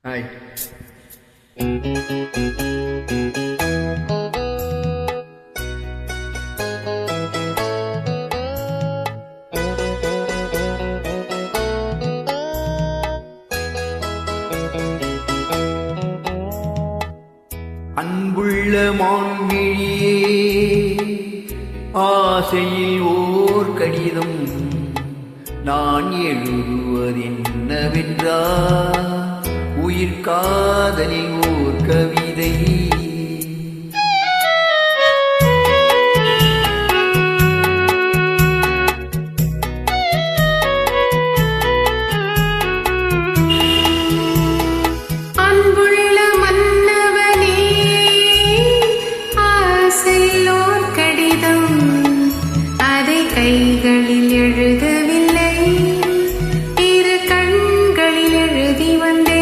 Hi. அன்புள்ள மான்விழியே, ஆசையில் ஓர் கடிதம் நான் எழுதுவதென்னவென்றால், உயிர் காதலில் ஓர் கவிதை. கைகளில் எழுதவில்லை, இரு கண்களில் எழுதி வந்தேன்.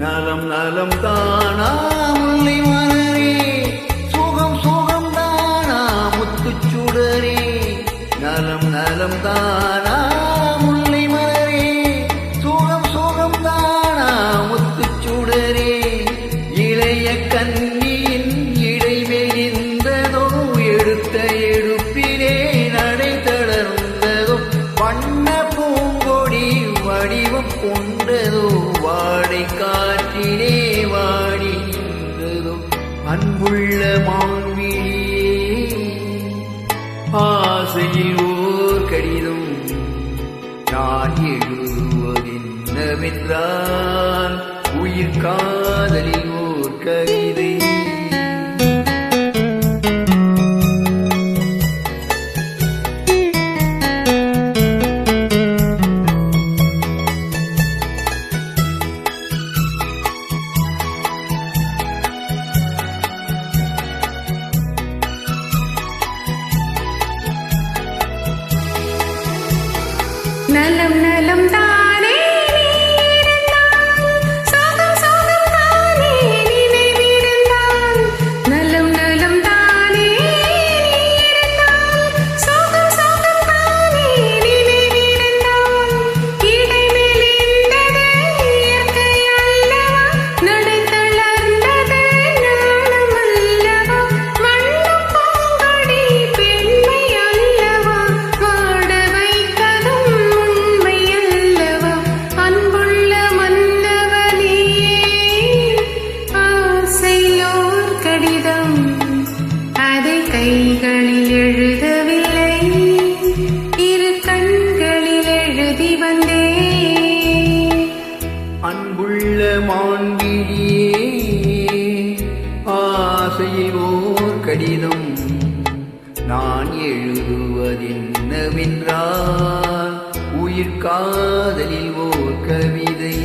நலம் நலம் தானா முல்லை நலம் நலம் தானா முல்லை மலரே, சுகம் சுகம் தானா முத்துச்சுடரே. இளைய கண்ணியின் இடைமெலிந்ததோ, எடுத்த எடுப்பிலே நடை தளர்ந்ததோ, வண்ண பூங்கொடி வடிவம் கொண்டதோ, வாடை காற்றிலே வாடி நின்றதோ. அன்புள்ள மான்விழியே, ஆசையில் ஓர் கடிதம் நான் எழுதுவதென்னவென்றால், உயிர் காதலில் ஓர் கவிதை. நலம் நலம் தானே நீ இருந்தால், சோகம் சோகம் தானே நினைவிருந்தால். நலம் நலம் தானே நீ இருந்தால், சோகம் சோகம் தானே நினைவிருந்தால். இடைமெலிந்தது இயற்கை அல்லவா, நடை தளர்ந்தது நாணம் அல்லவா. வண்ணம் பூங்கொடி பெண்மை அல்லவா, வாட வைத்ததும் கைகளில் எழுதவில்லை, இரு கண்களில் எழுதி வந்தேன். அன்புள்ள மான்விழியே, ஆசையில் ஓர் கடிதம் நான் எழுதுவதென்னவென்றால், உயிர் காதலில் ஓர் கவிதை.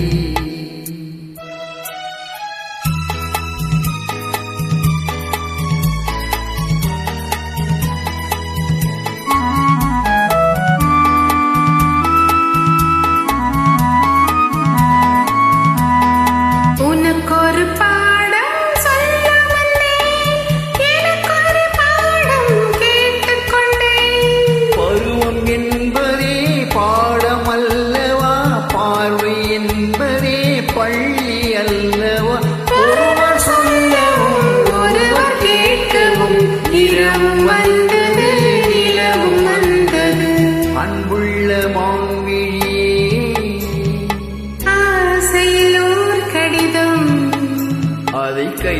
உனக்கொரு பாடம் சொல்ல வந்தேன், எனக்கொரு பாடம் கேட்டுக்கொண்டேன். பருவம் என்பதே பாடம் அல்லவா, பார்வை என்பதே பள்ளி அல்லவா. ஒருவர் சொல்லவும் ஒருவர் கேட்கவும், இரவும் வந்தது நிலவும் வந்தது. அன்புள்ள மான்விழியே, ஆசையில் ஓர் கடிதம் அதை கை